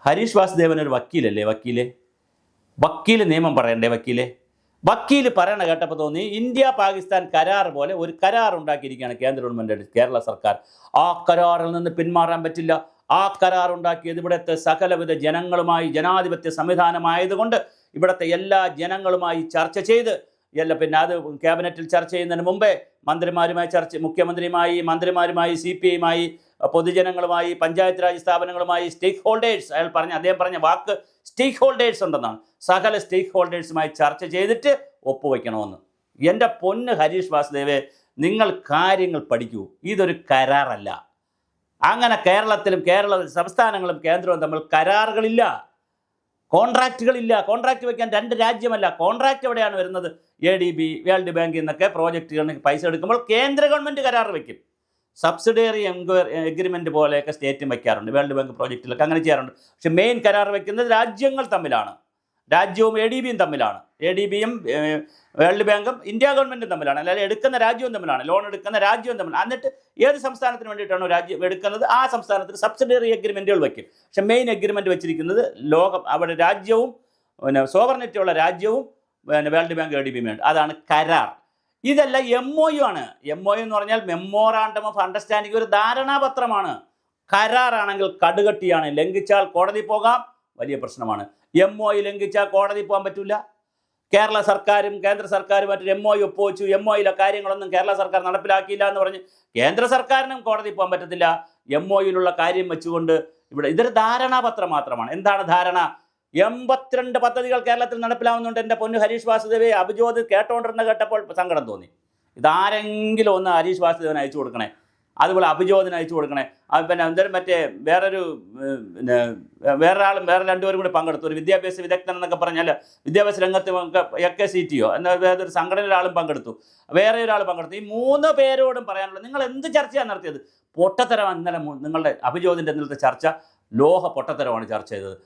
ഹരീഷ് വാസുദേവൻ ഒരു വക്കീലല്ലേ? വക്കീല് നിയമം പറയണ്ടേ? വക്കീല് പറയണ കേട്ടപ്പോൾ തോന്നി ഇന്ത്യ പാകിസ്ഥാൻ കരാർ പോലെ ഒരു കരാർ ഉണ്ടാക്കിയിരിക്കുകയാണ് കേന്ദ്ര ഗവൺമെൻറ്, കേരള സർക്കാർ. ആ കരാറിൽ നിന്ന് പിന്മാറാൻ പറ്റില്ല. ആ കരാർ ഉണ്ടാക്കിയത് ഇവിടുത്തെ സകലവിധ ജനങ്ങളുമായി, ജനാധിപത്യ സംവിധാനമായതുകൊണ്ട് ഇവിടുത്തെ എല്ലാ ജനങ്ങളുമായി ചർച്ച ചെയ്ത് പിന്നെ അത് ക്യാബിനറ്റിൽ ചർച്ച ചെയ്യുന്നതിന് മുമ്പേ മന്ത്രിമാരുമായി മുഖ്യമന്ത്രിയുമായി, മന്ത്രിമാരുമായി, CPI-യുമായി, പൊതുജനങ്ങളുമായി, പഞ്ചായത്ത് രാജ് സ്ഥാപനങ്ങളുമായി, സ്റ്റേക്ക് ഹോൾഡേഴ്സ്, അദ്ദേഹം പറഞ്ഞ വാക്ക് സ്റ്റേക്ക് ഹോൾഡേഴ്സ് ഉണ്ടെന്നാണ്. സകല സ്റ്റേക്ക് ഹോൾഡേഴ്സുമായി ചർച്ച ചെയ്തിട്ട് ഒപ്പുവയ്ക്കണമെന്ന്. എൻ്റെ പൊന്ന് ഹരീഷ് വാസുദേവേ, നിങ്ങൾ കാര്യങ്ങൾ പഠിക്കൂ. ഇതൊരു കരാറല്ല. അങ്ങനെ കേരള സംസ്ഥാനങ്ങളും കേന്ദ്രവും തമ്മിൽ കരാറുകളില്ല, കോൺട്രാക്റ്റുകളില്ല. കോൺട്രാക്റ്റ് വയ്ക്കാൻ രണ്ട് രാജ്യമല്ല. കോൺട്രാക്റ്റ് എവിടെയാണ് വരുന്നത്? ADB, വേൾഡ് ബാങ്കിൽ നിന്നൊക്കെ പ്രോജക്റ്റുകളിന് പൈസ എടുക്കുമ്പോൾ കേന്ദ്ര ഗവൺമെൻറ് കരാർ വയ്ക്കും. സബ്സിഡിയറി എഗ്രിമെൻറ്റ് പോലെയൊക്കെ സ്റ്റേറ്റും വയ്ക്കാറുണ്ട്. വേൾഡ് ബാങ്ക് പ്രോജക്റ്റിലൊക്കെ അങ്ങനെ ചെയ്യാറുണ്ട്. പക്ഷെ മെയിൻ കരാർ വയ്ക്കുന്നത് രാജ്യങ്ങൾ തമ്മിലാണ്. രാജ്യവും ADB-യും തമ്മിലാണ്. ADB-യും വേൾഡ് ബാങ്കും ഇന്ത്യ ഗവൺമെൻറ്റും തമ്മിലാണ്. അല്ലാതെ എടുക്കുന്ന രാജ്യവും തമ്മിലാണ്. ലോൺ എടുക്കുന്ന രാജ്യവും തമ്മിലാണ്. എന്നിട്ട് ഏത് സംസ്ഥാനത്തിന് വേണ്ടിയിട്ടാണോ രാജ്യം എടുക്കുന്നത് ആ സംസ്ഥാനത്തിന് സബ്സിഡിയറി എഗ്രിമെൻറ്റുകൾ വയ്ക്കും. പക്ഷെ മെയിൻ എഗ്രിമെൻറ്റ് വെച്ചിരിക്കുന്നത് അവിടെ രാജ്യവും സോവർണിറ്റി ഉള്ള രാജ്യവും വേൾഡ് ബാങ്ക് ADB-യും വേണ്ട. അതാണ് കരാർ. ഇതല്ല MOU ആണ്. MOU എന്ന് പറഞ്ഞാൽ മെമ്മോറാണ്ടം ഓഫ് അണ്ടർസ്റ്റാൻഡിംഗ്, ഒരു ധാരണാപത്രമാണ്. കരാറാണെങ്കിൽ കടുകട്ടിയാണ്. ലംഘിച്ചാൽ കോടതി പോകാം, വലിയ പ്രശ്നമാണ്. MOU ലംഘിച്ചാൽ കോടതി പോകാൻ പറ്റില്ല. കേരള സർക്കാരും കേന്ദ്ര സർക്കാരും മറ്റൊരു MOU ഒപ്പുവെച്ചു. MOU-യിലെ കാര്യങ്ങളൊന്നും കേരള സർക്കാർ നടപ്പിലാക്കിയില്ല എന്ന് പറഞ്ഞ് കേന്ദ്ര സർക്കാരിനും കോടതി പോകാൻ പറ്റത്തില്ല. MOU-യിലുള്ള കാര്യം വെച്ചുകൊണ്ട് ഇതൊരു ധാരണാപത്രം മാത്രമാണ്. എന്താണ് ധാരണ? 82 പദ്ധതികൾ കേരളത്തിൽ നടപ്പിലാവുന്നുണ്ട്. എൻ്റെ പൊന്നു ഹരീഷ് വാസുദേവേ, അഭിജോത് കേട്ടപ്പോൾ സങ്കടം തോന്നി. ഇതാരെങ്കിലും ഒന്ന് ഹരീഷ് വാസുദേവന് അയച്ചു കൊടുക്കണേ, അതുപോലെ അഭിജോതിന് അയച്ചു കൊടുക്കണേ. പിന്നെ എന്തായാലും വേറെ രണ്ടുപേരും കൂടി പങ്കെടുത്തു. ഒരു വിദ്യാഭ്യാസ വിദഗ്ധൻ എന്നൊക്കെ പറഞ്ഞാൽ വിദ്യാഭ്യാസ രംഗത്ത് FKCTO എന്നൊരു സംഘടനയിൽ ആളും പങ്കെടുത്തു, വേറെ ഒരാൾ പങ്കെടുത്തു. ഈ 3 പേരോടും പറയാനുള്ളത്, നിങ്ങൾ എന്ത് ചർച്ചയാണ് നടത്തിയത്? പൊട്ടത്തരം. ഇന്നലെ നിങ്ങളുടെ അഭിജോതിൻ്റെ ഇന്നലത്തെ ചർച്ച ലോഹ പൊട്ടത്തരമാണ് ചർച്ച ചെയ്തത്.